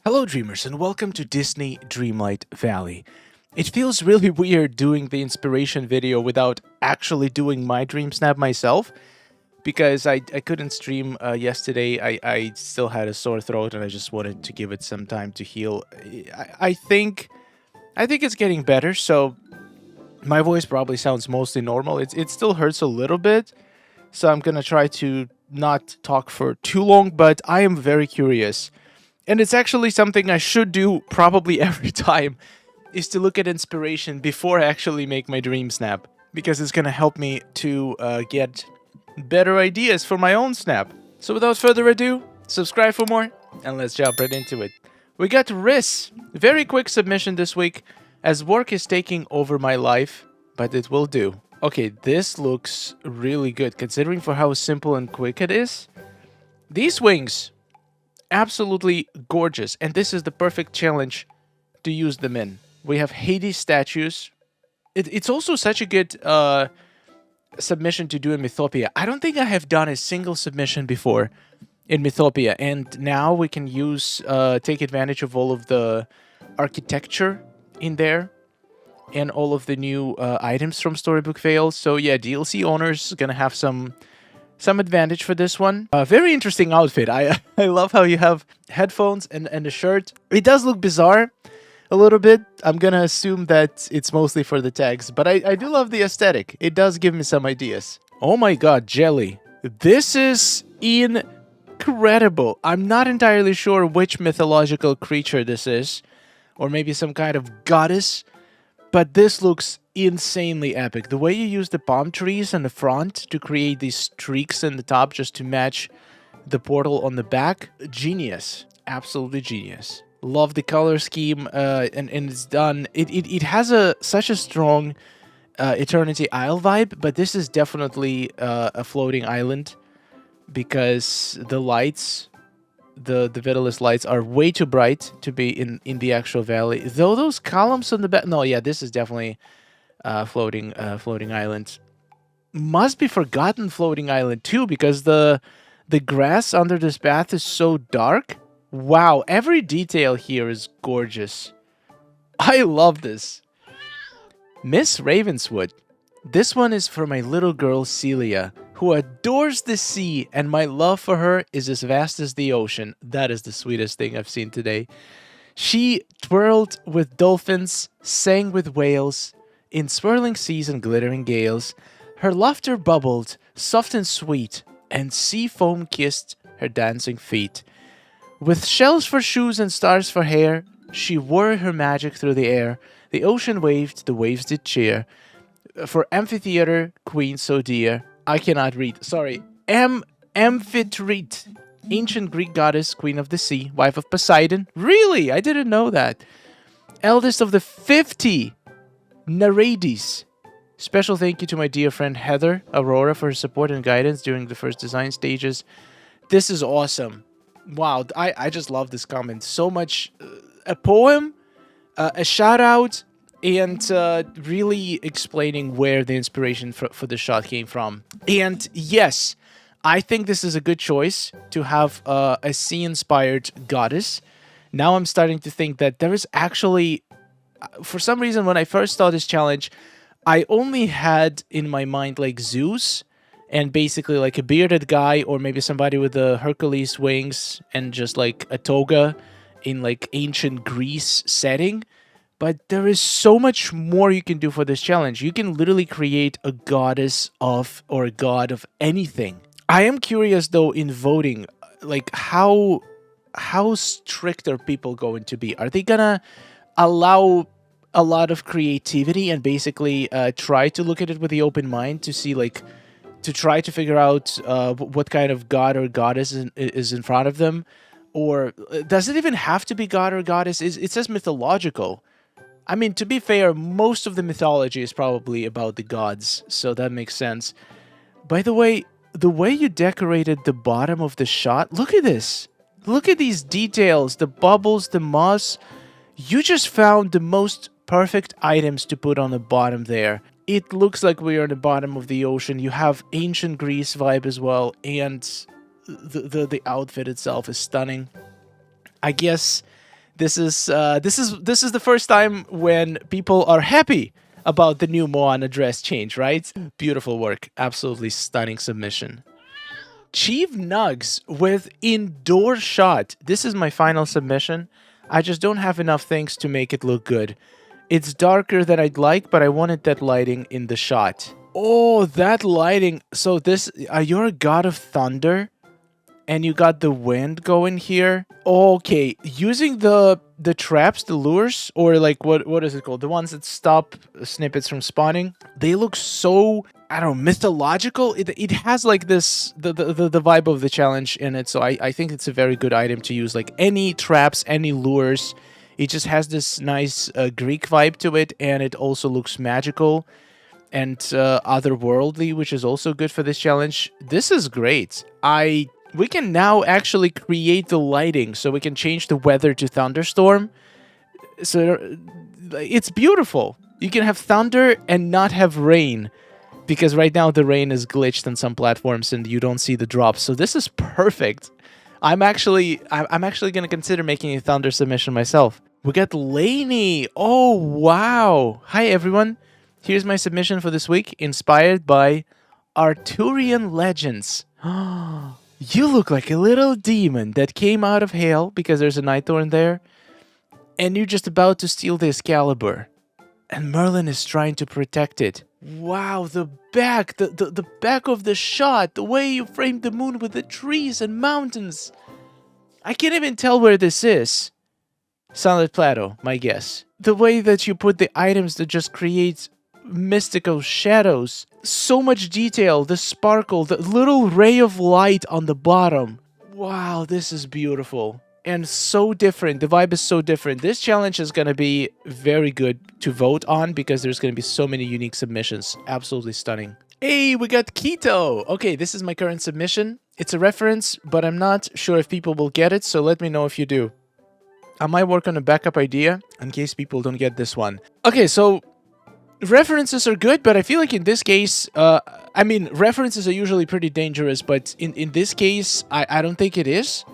Hello dreamers and welcome to Disney Dreamlight Valley. It feels really weird doing the inspiration video without actually doing my dream snap myself because I couldn't stream yesterday. I still had a sore throat and I just wanted to give it some time to heal. I think it's getting better, so my voice probably sounds mostly normal. It still hurts a little bit, so I'm gonna try to not talk for too long, but I am very curious. And it's actually something I should do probably every time, is to look at inspiration before I actually make my dream snap, because it's gonna help me to get better ideas for my own snap. So without further ado, subscribe for more, and let's jump right into it. We got Riss. Very quick submission this week, as work is taking over my life, but it will do. Okay, this looks really good, considering for how simple and quick it is. These wings, absolutely gorgeous, and this is the perfect challenge to use them in. We have Hades statues. It's also such a good submission to do in Mythopia. I don't think I have done a single submission before in Mythopia, and now we can use take advantage of all of the architecture in there and all of the new items from Storybook Fails. So yeah, DLC owners gonna have some advantage for this one. Very interesting outfit. I love how you have headphones and a shirt. It does look bizarre a little bit. I'm gonna assume that it's mostly for the tags, but I do love the aesthetic. It does give me some ideas. Oh my god, Jelly. This is incredible. I'm not entirely sure which mythological creature this is, or maybe some kind of goddess, but this looks insanely epic. The way you use the palm trees on the front to create these streaks in the top just to match the portal on the back, genius. Absolutely genius. Love the color scheme, and it's done. It has such a strong Eternity Isle vibe, but this is definitely a floating island because the lights, the Vitalis lights, are way too bright to be in the actual valley. Though those columns on the back, no, yeah, this is definitely floating island. Must be forgotten floating island too, because the grass under this path is so dark. Wow, every detail here is gorgeous. I love this. Miss Ravenswood. This one is for my little girl Celia, who adores the sea, and my love for her is as vast as the ocean. That is the sweetest thing I've seen today. She twirled with dolphins, sang with whales, in swirling seas and glittering gales. Her laughter bubbled, soft and sweet, and sea foam kissed her dancing feet. With shells for shoes and stars for hair, she wore her magic through the air. The ocean waved, the waves did cheer. For amphitheater, queen so dear. I cannot read. Sorry. Amphitrite, ancient Greek goddess, queen of the sea, wife of Poseidon. Really? I didn't know that. Eldest of the 50 Nereides. Special thank you to my dear friend Heather Aurora for her support and guidance during the first design stages. This is awesome. Wow, I just love this comment. So much. A poem, a shout out, and really explaining where the inspiration for the shot came from. And yes, I think this is a good choice to have a sea-inspired goddess. Now I'm starting to think that there is actually, for some reason, when I first saw this challenge, I only had in my mind like Zeus and basically like a bearded guy, or maybe somebody with the Hercules wings and just like a toga in like ancient Greece setting. But there is so much more you can do for this challenge. You can literally create a goddess of, or a god of anything. I am curious though in voting, like how strict are people going to be? Are they gonna allow a lot of creativity and basically try to look at it with the open mind to see, like, to try to figure out what kind of god or goddess is in front of them? Or does it even have to be god or goddess? It says mythological. I mean, to be fair, most of the mythology is probably about the gods, so that makes sense. By the way you decorated the bottom of the shot, look at this. Look at these details, the bubbles, the moss. You just found the most perfect items to put on the bottom there. It looks like we are in the bottom of the ocean. You have ancient Greece vibe as well, and the outfit itself is stunning. I guess This is the first time when people are happy about the new Moana dress change, right? Beautiful work. Absolutely stunning submission. Chief Nugs with indoor shot. This is my final submission. I just don't have enough things to make it look good. It's darker than I'd like, but I wanted that lighting in the shot. Oh, that lighting. So this, you're a god of thunder, and you got the wind going here. Okay, using the traps, the lures, or like what is it called? The ones that stop snippets from spawning. They look so, I don't know, mythological. It has like this the vibe of the challenge in it. So I think it's a very good item to use. Like any traps, any lures. It just has this nice Greek vibe to it, and it also looks magical and otherworldly, which is also good for this challenge. This is great. We can now actually create the lighting, so we can change the weather to thunderstorm. So it's beautiful. You can have thunder and not have rain, because right now the rain is glitched on some platforms and you don't see the drops. So this is perfect. I'm actually gonna consider making a thunder submission myself. We got Lainey. Oh wow! Hi everyone. Here's my submission for this week, inspired by Arthurian legends. You look like a little demon that came out of hell, because there's a Nightthorn there, and you're just about to steal the Excalibur, and Merlin is trying to protect it. Wow, the back, the back of the shot, the way you framed the moon with the trees and mountains. I can't even tell where this is. Sunlit Plateau, my guess. The way that you put the items that just creates mystical shadows. So much detail, the sparkle, the little ray of light on the bottom. Wow, this is beautiful. And so different. The vibe is so different. This challenge is going to be very good to vote on, because there's going to be so many unique submissions. Absolutely stunning. Hey, we got Keto. Okay, this is my current submission. It's a reference, but I'm not sure if people will get it, so let me know if you do. I might work on a backup idea in case people don't get this one. Okay, so references are good, but I feel like in this case, I mean, references are usually pretty dangerous, but in this case, I don't think it is.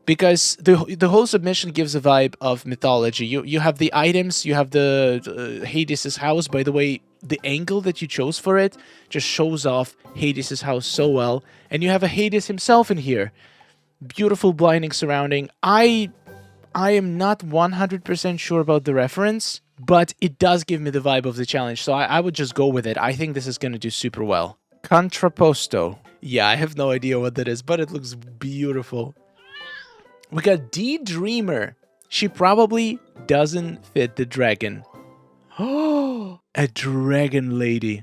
Because the whole submission gives a vibe of mythology. You have the items, you have the Hades' house. By the way, the angle that you chose for it just shows off Hades' house so well. And you have a Hades himself in here. Beautiful blinding surrounding. I am not 100% sure about the reference, but it does give me the vibe of the challenge. So I would just go with it. I think this is going to do super well. Contrapposto. Yeah, I have no idea what that is, but it looks beautiful. We got D Dreamer. She probably doesn't fit the dragon. Oh, a dragon lady.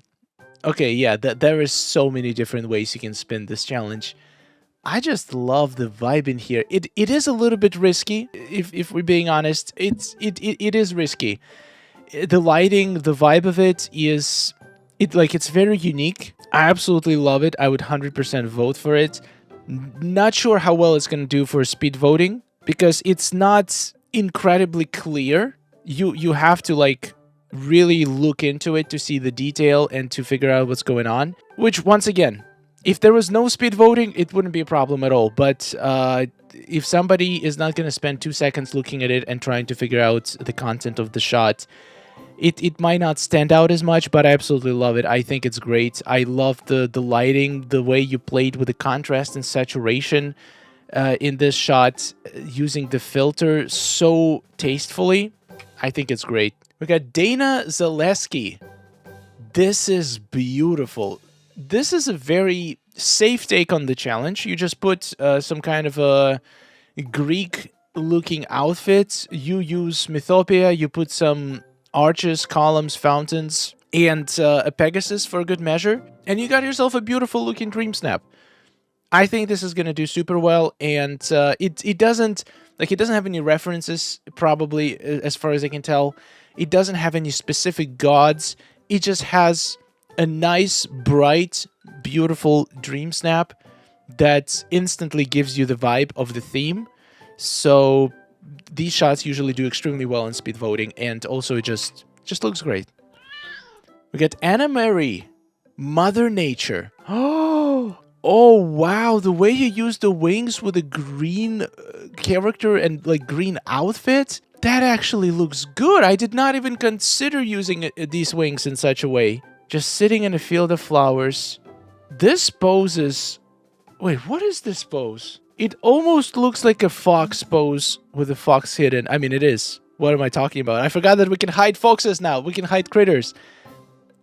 Okay, yeah, there is so many different ways you can spin this challenge. I just love the vibe in here. It is a little bit risky, if we're being honest. It is risky. The lighting, the vibe of it is, it's very unique. I absolutely love it. I would 100% vote for it. Not sure how well it's going to do for speed voting, because it's not incredibly clear. You have to like really look into it to see the detail and to figure out what's going on. Which, once again, if there was no speed voting, it wouldn't be a problem at all. But if somebody is not going to spend 2 seconds looking at it and trying to figure out the content of the shot, it might not stand out as much, but I absolutely love it. I think it's great. I love the lighting, the way you played with the contrast and saturation in this shot, using the filter so tastefully. I think it's great. We got Dana Zaleski. This is beautiful. This is a very safe take on the challenge. You just put some kind of a Greek-looking outfit. You use Mythopia. You put some arches, columns, fountains, and a Pegasus for a good measure, and you got yourself a beautiful looking Dreamsnap. I think this is gonna do super well, and it doesn't have any references, probably, as far as I can tell. It doesn't have any specific gods. It just has a nice, bright, beautiful Dreamsnap that instantly gives you the vibe of the theme. So these shots usually do extremely well in speed voting, and also it just looks great. We got Anna Marie, Mother Nature. Oh, Oh, wow. The way you use the wings with a green character and like green outfit, that actually looks good. I did not even consider using these wings in such a way. Just sitting in a field of flowers. This pose is... Wait, what is this pose? It almost looks like a fox pose with a fox hidden. I mean, it is. What am I talking about? I forgot that we can hide foxes now. We can hide critters.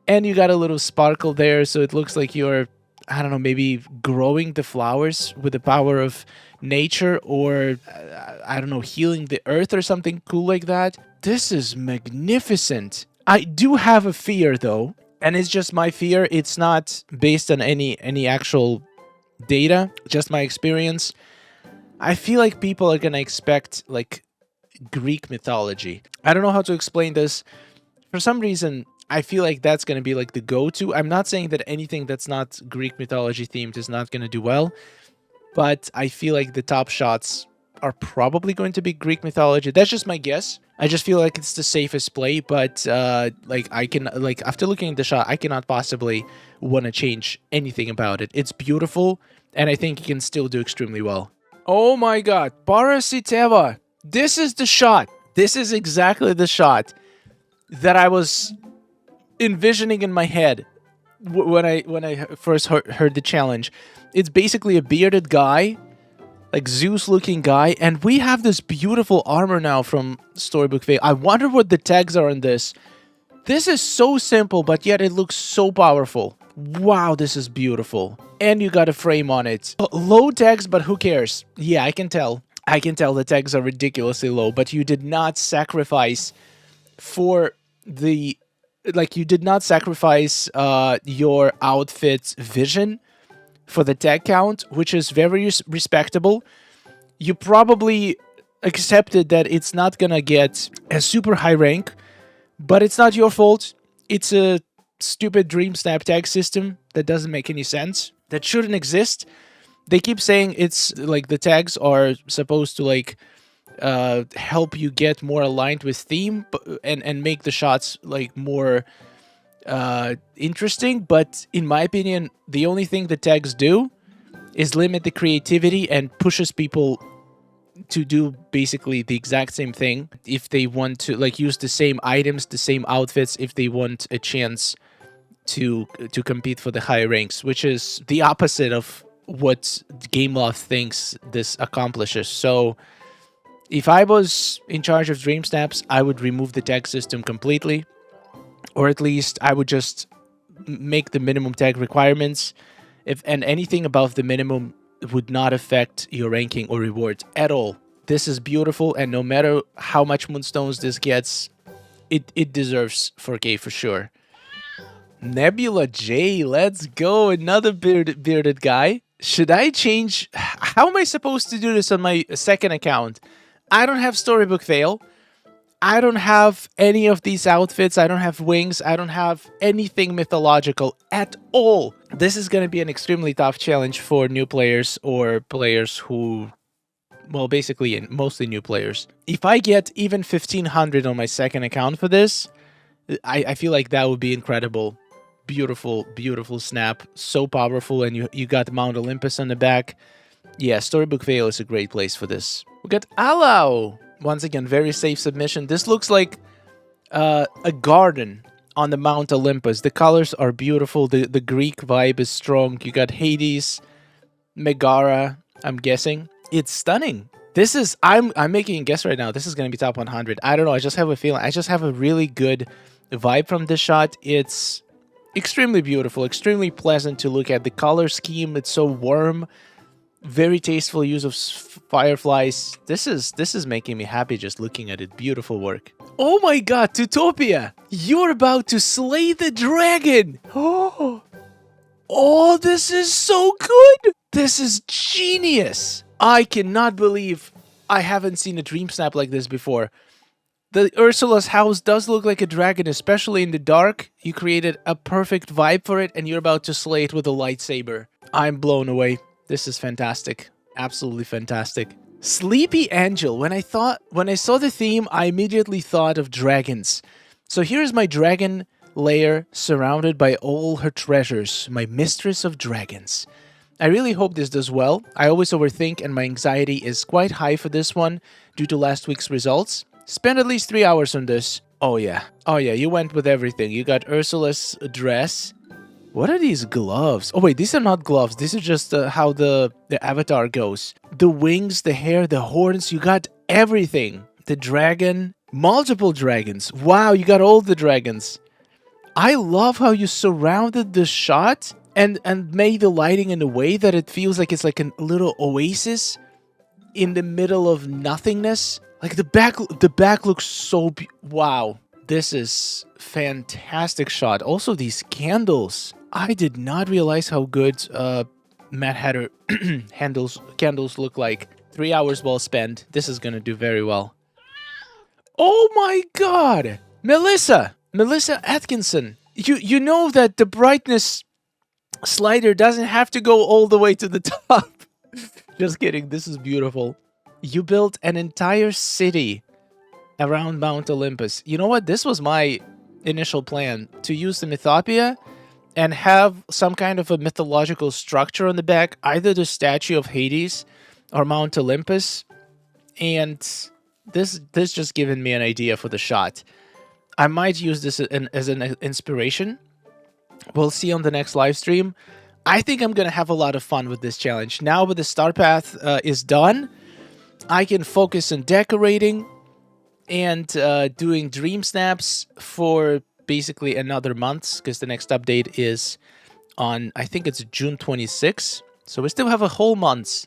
And you got a little sparkle there, so it looks like you're, I don't know, maybe growing the flowers with the power of nature, or, I don't know, healing the earth or something cool like that. This is magnificent. I do have a fear, though, and it's just my fear. It's not based on any actual data, just my experience. I feel like people are gonna expect, like, Greek mythology. I don't know how to explain this. For some reason, I feel like that's going to be like the go-to. I'm not saying that anything that's not Greek mythology themed is not going to do well, but I feel like the top shots are probably going to be Greek mythology. That's just my guess. I just feel like it's the safest play, but like I can, like, after looking at the shot, I cannot possibly want to change anything about it. It's beautiful, and I think it can still do extremely well. Oh my god, Parasiteva! This is the shot. This is exactly the shot that I was envisioning in my head when I first heard the challenge. It's basically a bearded guy, like Zeus-looking guy, and we have this beautiful armor now from Storybook Fail. I wonder what the tags are in this. This is so simple, but yet it looks so powerful. Wow, this is beautiful. And you got a frame on it. Low tags, but who cares? Yeah, I can tell. I can tell the tags are ridiculously low, but you did not sacrifice for the... Like, you did not sacrifice your outfit's vision for the tag count, which is very respectable. You probably accepted that it's not gonna get a super high rank, but it's not your fault. It's a stupid Dreamsnap tag system that doesn't make any sense, that shouldn't exist. They keep saying it's like the tags are supposed to like help you get more aligned with theme and make the shots like more interesting, but in my opinion, the only thing the tags do is limit the creativity and pushes people to do basically the exact same thing if they want to like use the same items, the same outfits, if they want a chance to compete for the higher ranks, which is the opposite of what Gameloft thinks this accomplishes. So if I was in charge of Dreamsnaps, I would remove the tag system completely, or at least I would just make the minimum tag requirements, and anything above the minimum would not affect your ranking or rewards at all. This is beautiful, and no matter how much Moonstones this gets, it deserves 4K for sure. Nebula J, let's go, another bearded guy. Should I change? How am I supposed to do this on my second account? I don't have Storybook Fail. I don't have any of these outfits. I don't have wings. I don't have anything mythological at all. This is going to be an extremely tough challenge for new players or players who, well, basically mostly new players. If I get even 1500 on my second account for this, I feel like that would be incredible. Beautiful, beautiful snap. So powerful, and you got Mount Olympus on the back. Yeah, Storybook Fail is a great place for this. We got Alao. Once again, very safe submission. This looks like a garden on the Mount Olympus. The colors are beautiful. The Greek vibe is strong. You got Hades, Megara, I'm guessing. It's stunning. This is... I'm making a guess right now. This is going to be top 100. I don't know. I just have a feeling. I just have a really good vibe from this shot. It's extremely beautiful, extremely pleasant to look at. The color scheme, it's so warm. Very tasteful use of fireflies. This is making me happy just looking at it. Beautiful work. Oh my god, Tutopia! You're about to slay the dragon! Oh, this is so good! This is genius! I cannot believe I haven't seen a dream snap like this before. The Ursula's house does look like a dragon, especially in the dark. You created a perfect vibe for it, and you're about to slay it with a lightsaber. I'm blown away. This is fantastic. Absolutely fantastic. Sleepy Angel. When I saw the theme, I immediately thought of dragons. So here's my dragon lair surrounded by all her treasures. My mistress of dragons. I really hope this does well. I always overthink and my anxiety is quite high for this one due to last week's results. Spend at least 3 hours on this. Oh yeah. Oh yeah, you went with everything. You got Ursula's dress. What are these gloves? Oh wait, these are not gloves. This is just how the avatar goes. The wings, the hair, the horns. You got everything. The dragon. Multiple dragons. Wow, you got all the dragons. I love how you surrounded the shot and made the lighting in a way that it feels like it's like a little oasis in the middle of nothingness. Like the back looks so wow. This is fantastic shot. Also these candles. I did not realize how good Mad Hatter candles look like. 3 hours well spent. This is gonna do very well. Oh my god! Melissa Atkinson. You know that the brightness slider doesn't have to go all the way to the top. Just kidding. This is beautiful. You built an entire city around Mount Olympus. You know what? This was my initial plan, to use the Mythopia and have some kind of a mythological structure on the back, either the statue of Hades or Mount Olympus. And this just given me an idea for the shot. I might use this as an inspiration. We'll see on the next live stream. I think I'm gonna have a lot of fun with this challenge. Now with the star path is done, I can focus on decorating and doing dream snaps for basically another month, because the next update is on, I think it's June 26th. So we still have a whole month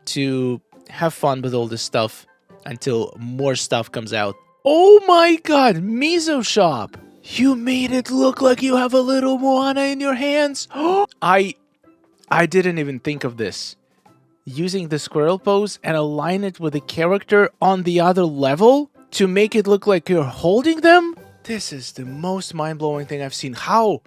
to have fun with all this stuff until more stuff comes out. Oh my god, Miso Shop! You made it look like you have a little Moana in your hands. I didn't even think of this. Using the squirrel pose and align it with the character on the other level to make it look like you're holding them? This is the most mind-blowing thing I've seen. How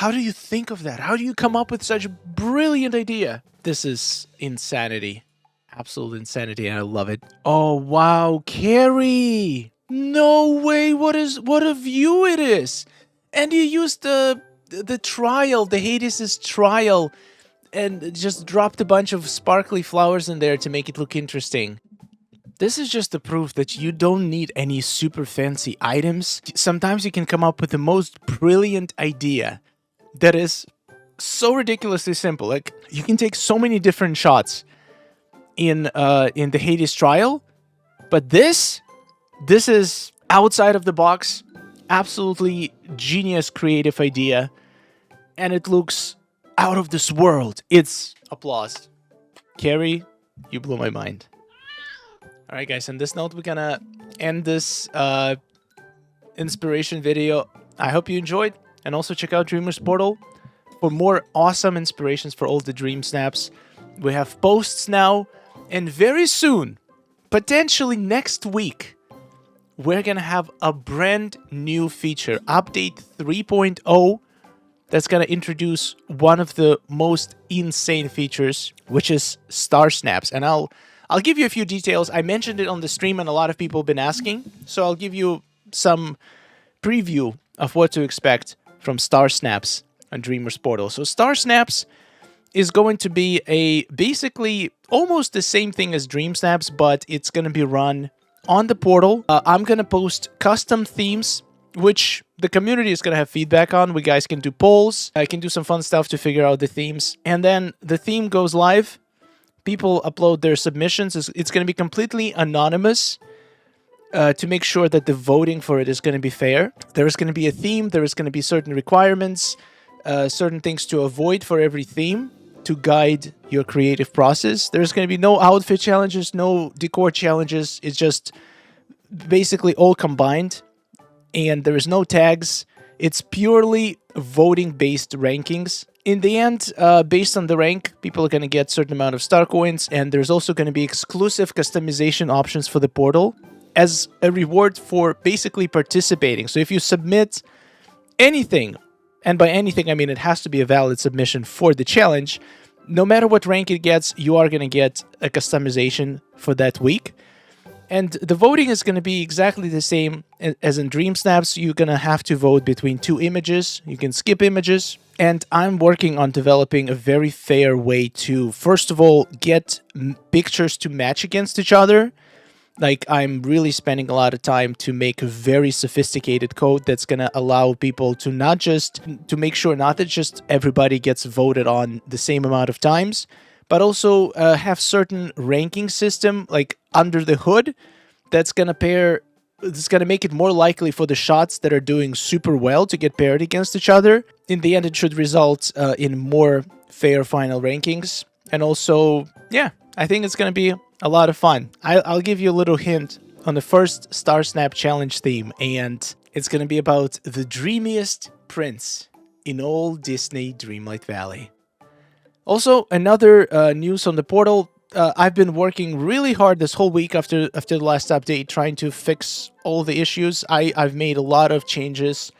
do you think of that? How do you come up with such a brilliant idea? This is insanity. Absolute insanity, and I love it. Oh, wow, Carrie! No way, what a view it is! And you used the trial, the Hades' trial, and just dropped a bunch of sparkly flowers in there to make it look interesting. This is just the proof that you don't need any super fancy items. Sometimes you can come up with the most brilliant idea that is so ridiculously simple. Like, you can take so many different shots in the Hades trial, but this is outside of the box, absolutely genius creative idea, and it looks out of this world. It's applause. Carrie, you blew my mind. Alright guys, on this note, we're gonna end this inspiration video. I hope you enjoyed, and also check out Dreamer's Portal for more awesome inspirations for all the dream snaps. We have posts now, and very soon, potentially next week, we're gonna have a brand new feature, update 3.0, that's gonna introduce one of the most insane features, which is star snaps. And I'll give you a few details. I mentioned it on the stream and a lot of people have been asking, so I'll give you some preview of what to expect from star snaps on Dreamer's Portal. So star snaps is going to be basically almost the same thing as dream snaps, but it's going to be run on the portal. I'm going to post custom themes, which the community is going to have feedback on. We guys can do polls. I can do some fun stuff to figure out the themes. And then the theme goes live. People upload their submissions. It's going to be completely anonymous to make sure that the voting for it is going to be fair. There is going to be a theme. There is going to be certain requirements, certain things to avoid for every theme to guide your creative process. There's going to be no outfit challenges, no decor challenges. It's just basically all combined. And there is no tags. It's purely voting-based rankings. In the end, based on the rank, people are going to get a certain amount of star coins, and there's also going to be exclusive customization options for the portal as a reward for basically participating. So if you submit anything, and by anything I mean it has to be a valid submission for the challenge, no matter what rank it gets, you are going to get a customization for that week. And the voting is going to be exactly the same as in Dreamsnaps. You're going to have to vote between 2 images. You can skip images. And I'm working on developing a very fair way to, first of all, get pictures to match against each other. Like, I'm really spending a lot of time to make a very sophisticated code that's going to allow people to not just, to make sure not that just everybody gets voted on the same amount of times, but also have certain ranking system, like, under the hood that's going to pair, it's going to make it more likely for the shots that are doing super well to get paired against each other. In the end, it should result in more fair final rankings. And also, yeah, I think it's going to be a lot of fun. I'll give you a little hint on the first Star Snap Challenge theme, and it's going to be about the dreamiest prince in all Disney Dreamlight Valley. Also, another news on the portal. I've been working really hard this whole week after the last update, trying to fix all the issues. I've made a lot of changes,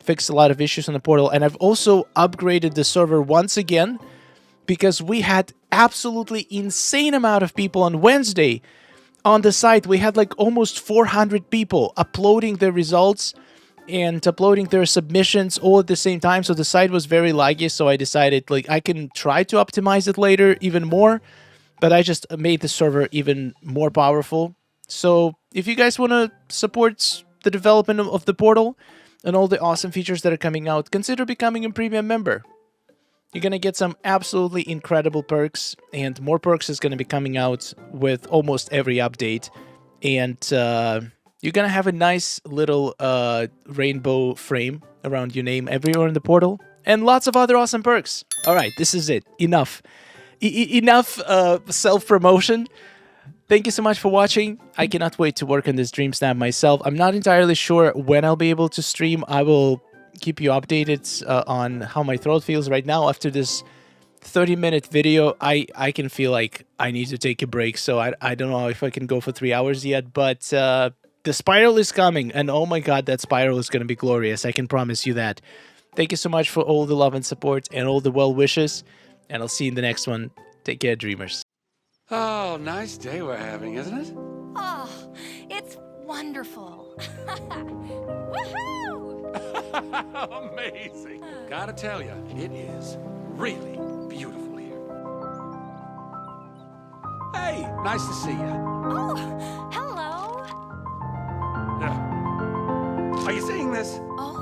fixed a lot of issues on the portal, and I've also upgraded the server once again, because we had absolutely insane amount of people on Wednesday on the site. We had like almost 400 people uploading their results and uploading their submissions all at the same time. So the site was very laggy. So I decided, like, I can try to optimize it later even more, but I just made the server even more powerful. So if you guys want to support the development of the portal and all the awesome features that are coming out, consider becoming a premium member. You're going to get some absolutely incredible perks, and more perks is going to be coming out with almost every update. And you're going to have a nice little rainbow frame around your name everywhere in the portal, and lots of other awesome perks. All right, this is it. Enough. Enough self-promotion. Thank you so much for watching. I cannot wait to work on this Dreamsnap myself. I'm not entirely sure when I'll be able to stream. I will keep you updated on how my throat feels right now. After this 30-minute video, I can feel like I need to take a break, so I don't know if I can go for 3 hours yet, but the spiral is coming, and oh my god, that spiral is going to be glorious. I can promise you that. Thank you so much for all the love and support and all the well wishes, and I'll see you in the next one. Take care, dreamers. Oh, nice day we're having, isn't it? Oh, it's wonderful. Woohoo! Amazing. Gotta tell you, it is really beautiful here. Hey, nice to see you. Oh, hello. Are you seeing this? Oh,